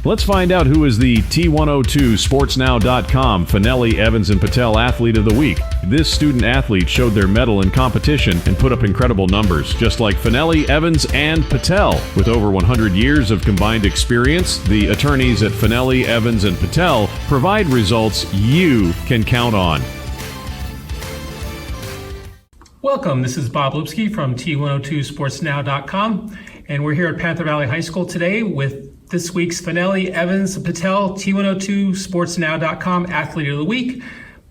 Let's find out who is the T-102 SportsNow.com Fanelli, Evans, and Patel Athlete of the Week. This student athlete showed their mettle in competition and put up incredible numbers, just like Fanelli, Evans, and Patel. With over 100 years of combined experience, the attorneys at Fanelli, Evans, and Patel provide results you can count on. Welcome, this is Bob Lipsky from T102 SportsNow.com, and we're here at Panther Valley High School today with this week's Fanelli, Evans, Patel, T102 SportsNow.com Athlete of the Week,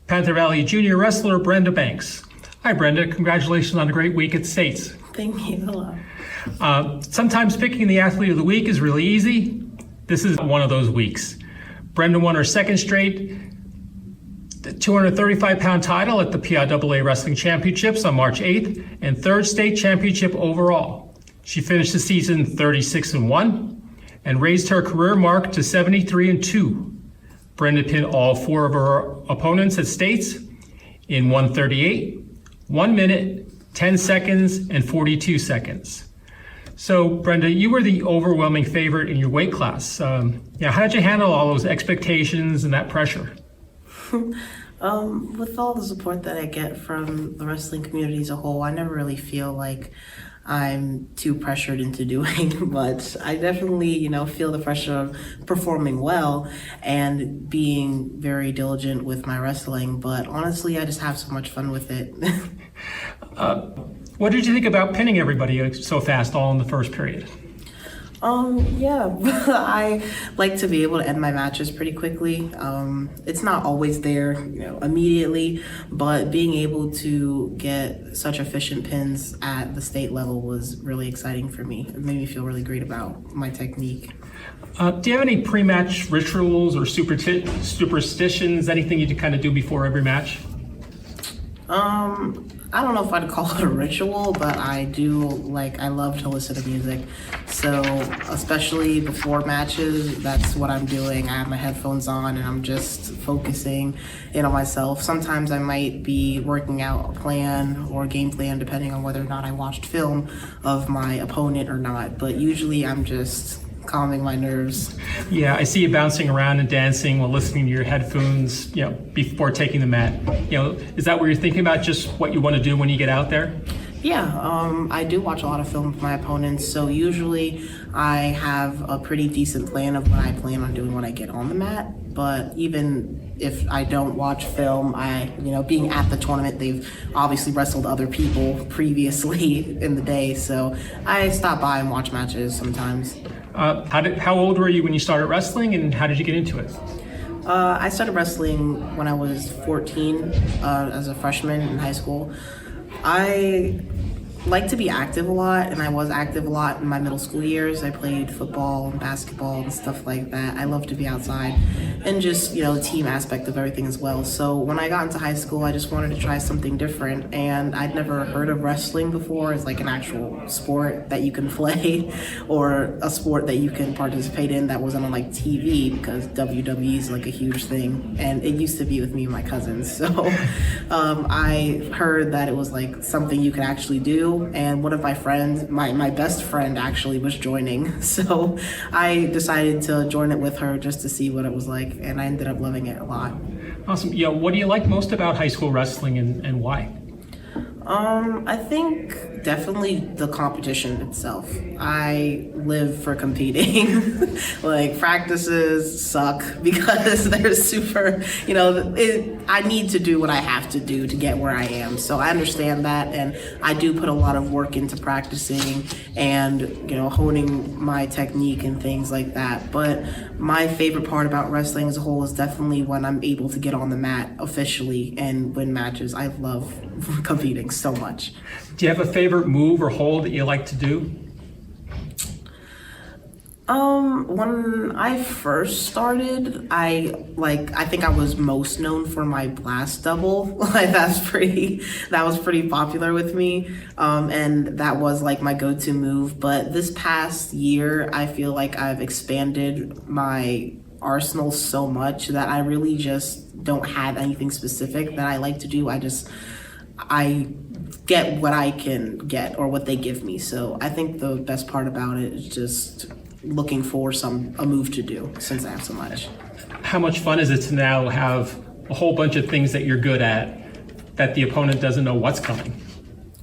Panther Valley Junior Wrestler Brenda Banks. Hi Brenda, congratulations on a great week at States. Thank you, hello. Sometimes picking the Athlete of the Week is really easy. This is one of those weeks. Brenda won her second straight 235-pound title at the PIAA Wrestling Championships on March 8th and third state championship overall. She finished the season 36-1 and raised her career mark to 73-2. Brenda pinned all four of her opponents at States in 1:38, 1 minute, 10 seconds, and 42 seconds. So Brenda, you were the overwhelming favorite in your weight class. How did you handle all those expectations and that pressure? With all the support that I get from the wrestling community as a whole, I never really feel like I'm too pressured into doing much. I definitely, feel the pressure of performing well and being very diligent with my wrestling, but honestly, I just have so much fun with it. What did you think about pinning everybody so fast all in the first period? I like to be able to end my matches pretty quickly. It's not always there, immediately, but being able to get such efficient pins at the state level was really exciting for me. It made me feel really great about my technique. Do you have any pre-match rituals or superstitions, anything you kind of do before every match? I don't know if I'd call it a ritual, but I love to listen to music. So especially before matches, that's what I'm doing. I have my headphones on and I'm just focusing in on myself. Sometimes I might be working out a plan or a game plan depending on whether or not I watched film of my opponent or not. But usually I'm just calming my nerves. Yeah, I see you bouncing around and dancing while listening to your headphones, before taking the mat. Is that what you're thinking about, just what you want to do when you get out there? Yeah, I do watch a lot of film with my opponents, so usually I have a pretty decent plan of what I plan on doing when I get on the mat. But even if I don't watch film, being at the tournament, they've obviously wrestled other people previously in the day, so I stop by and watch matches sometimes. How old were you when you started wrestling, and how did you get into it? I started wrestling when I was 14 as a freshman in high school. I like to be active a lot, and I was active a lot in my middle school years. I played football and basketball and stuff like that. I love to be outside and just, the team aspect of everything as well. So when I got into high school, I just wanted to try something different, and I'd never heard of wrestling before as like an actual sport that you can play or a sport that you can participate in that wasn't on like TV, because WWE is like a huge thing, and it used to be with me and my cousins. So I heard that it was like something you could actually do. And one of my friends, my best friend actually, was joining. So I decided to join it with her just to see what it was like, and I ended up loving it a lot. Awesome. What do you like most about high school wrestling, and why? I think definitely the competition itself. I live for competing. Like, practices suck because they're super, I need to do what I have to do to get where I am. So I understand that, and I do put a lot of work into practicing and, honing my technique and things like that. But my favorite part about wrestling as a whole is definitely when I'm able to get on the mat officially and win matches. I love competing so much. Do you have a favorite move or hold that you like to do? When I first started, I think I was most known for my blast double. That was pretty popular with me. And that was like my go-to move. But this past year, I feel like I've expanded my arsenal so much that I really just don't have anything specific that I like to do. I get what I can get or what they give me. So I think the best part about it is just looking for a move to do since I have so much. How much fun is it to now have a whole bunch of things that you're good at that the opponent doesn't know what's coming?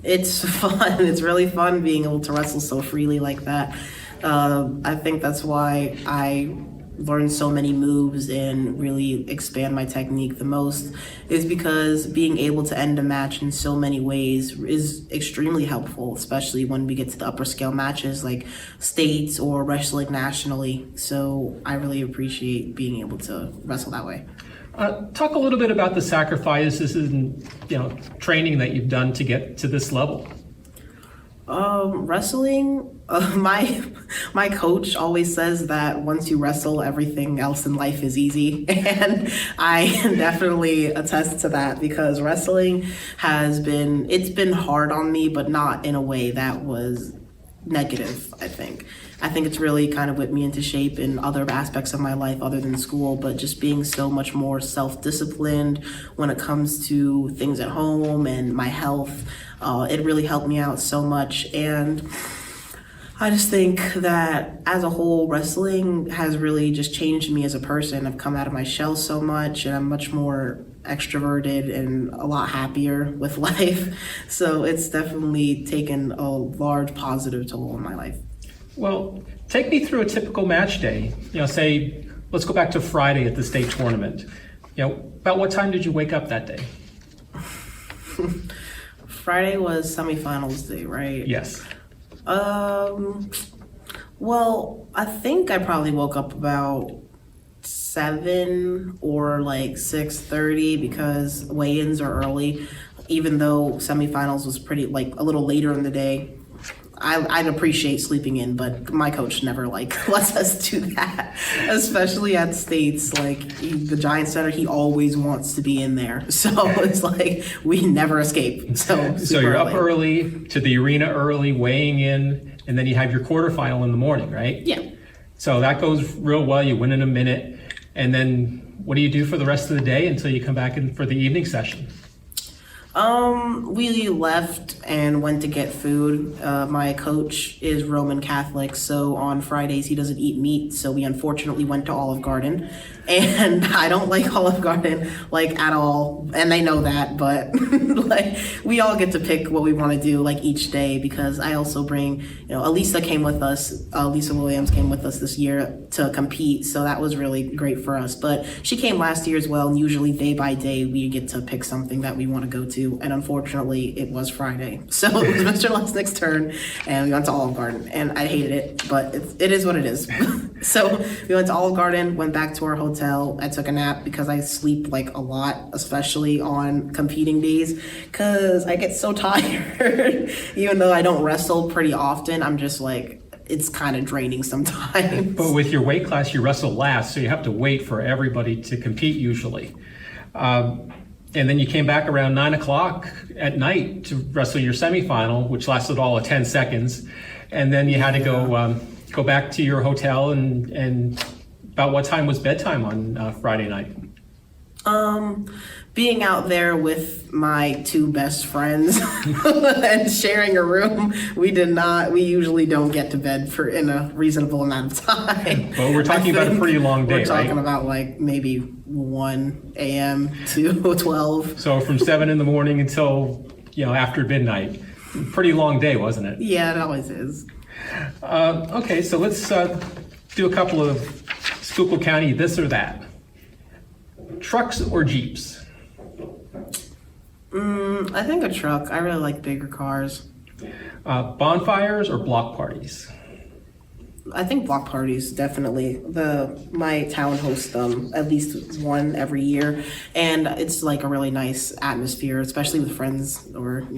It's fun. It's really fun being able to wrestle so freely like that. I think that's why I learn so many moves and really expand my technique the most, is because being able to end a match in so many ways is extremely helpful, especially when we get to the upper scale matches like states or wrestling nationally. So I really appreciate being able to wrestle that way. Talk a little bit about the sacrifices and training that you've done to get to this level. Wrestling, my coach always says that once you wrestle, everything else in life is easy. And I definitely attest to that, because wrestling it's been hard on me, but not in a way that was negative, I think. I think it's really kind of whipped me into shape in other aspects of my life other than school, but just being so much more self-disciplined when it comes to things at home and my health. It really helped me out so much. And I just think that as a whole, wrestling has really just changed me as a person. I've come out of my shell so much, and I'm much more extroverted and a lot happier with life. So it's definitely taken a large positive toll on my life. Well, take me through a typical match day. Say, let's go back to Friday at the state tournament. About what time did you wake up that day? Friday was semifinals day, right? Yes. Well, I think I probably woke up about 7 or like 6:30, because weigh-ins are early. Even though semifinals was pretty like a little later in the day, I'd appreciate sleeping in, but my coach never lets us do that, especially at states. The Giant Center, he always wants to be in there. So it's like we never escape. So you're up early to the arena early, weighing in, and then you have your quarterfinal in the morning, right? Yeah. So that goes real well. You win in a minute. And then what do you do for the rest of the day until you come back in for the evening session? We left and went to get food. My coach is Roman Catholic, so on Fridays he doesn't eat meat, so we unfortunately went to Olive Garden. And I don't like Olive Garden, at all, and they know that, but we all get to pick what we want to do, each day, because I also bring, Lisa Williams came with us this year to compete, so that was really great for us. But she came last year as well, and usually day by day we get to pick something that we want to go to, and unfortunately it was Friday. So it was Mr. Lesnick's turn, and we went to Olive Garden, and I hated it, but it is what it is. So we went to Olive Garden, went back to our hotel. I took a nap because I sleep a lot, especially on competing days, because I get so tired. Even though I don't wrestle pretty often, I'm just it's kind of draining sometimes. But with your weight class, you wrestle last, so you have to wait for everybody to compete usually. And then you came back around 9 o'clock at night to wrestle your semifinal, which lasted all of 10 seconds. And then you had to go back to your hotel, and about what time was bedtime on Friday night? Being out there with my 2 best friends and sharing a room, we usually don't get to bed in a reasonable amount of time. Well, we're talking about a pretty long day, right? We're talking about maybe 1 a.m. to 12. So from 7 in the morning until, after midnight. Pretty long day, wasn't it? Yeah, it always is. Okay, so let's do a couple of Schuylkill County this or that. Trucks or Jeeps? I think a truck. I really like bigger cars. Bonfires or block parties? I think block parties, definitely. My town hosts at least one every year, and it's a really nice atmosphere, especially with friends or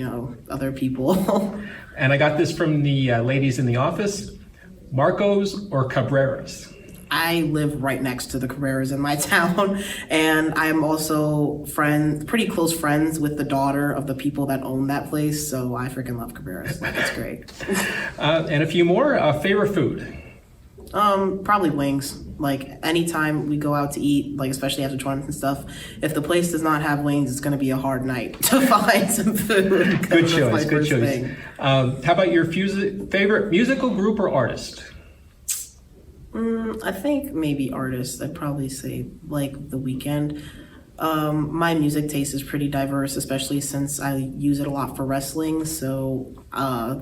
other people. And I got this from the ladies in the office. Marcos or Cabreras? I live right next to the Cabreras in my town, and I'm also pretty close friends with the daughter of the people that own that place, so I freaking love Cabreras. It's great. And a few more. Favorite food? Probably wings. Anytime we go out to eat, especially after tournaments and stuff, if the place does not have wings, it's going to be a hard night to find some food. Good choice. How about your favorite musical group or artist? I think maybe artists. I'd probably say like The Weeknd. My music taste is pretty diverse, especially since I use it a lot for wrestling. So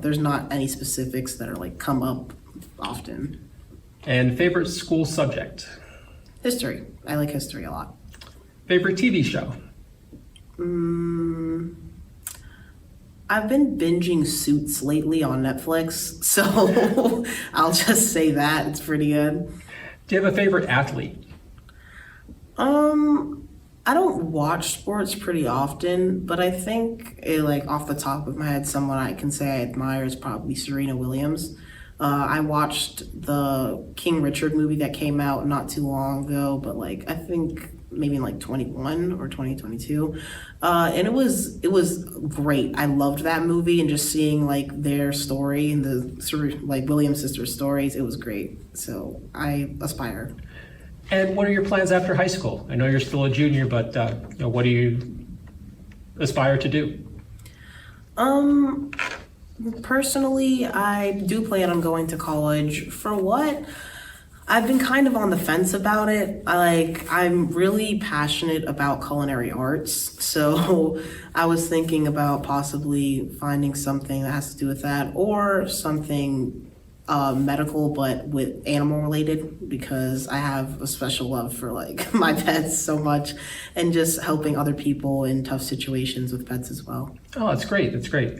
there's not any specifics that are like come up often. And favorite school subject? History. I like history a lot. Favorite TV show? I've been binging Suits lately on Netflix, so I'll just say that it's pretty good. Do you have a favorite athlete? I don't watch sports pretty often, but I think like off the top of my head, someone I can say I admire is probably Serena Williams. I watched the King Richard movie that came out not too long ago, but like I think maybe in like 21 or 2022, and it was great. I loved that movie, and just seeing like their story and the sort of like Williams sisters' stories, it was great. So I aspire. And what are your plans after high school? I know you're still a junior, but what do you aspire to do? Personally, I do plan on going to college. For what? I've been kind of on the fence about it. I'm really passionate about culinary arts, so I was thinking about possibly finding something that has to do with that, or something medical but with animal related, because I have a special love for like my pets so much, and just helping other people in tough situations with pets as well. Oh, that's great. That's great.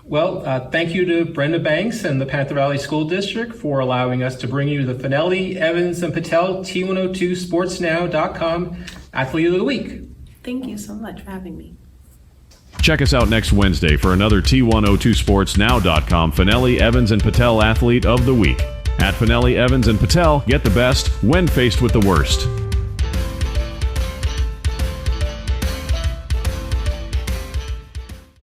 Well, thank you to Brenda Banks and the Panther Valley School District for allowing us to bring you the Fanelli, Evans, and Patel T-102 SportsNow.com Athlete of the Week. Thank you so much for having me. Check us out next Wednesday for another T102SportsNow.com Fanelli, Evans, and Patel Athlete of the Week. At Fanelli, Evans, and Patel, get the best when faced with the worst.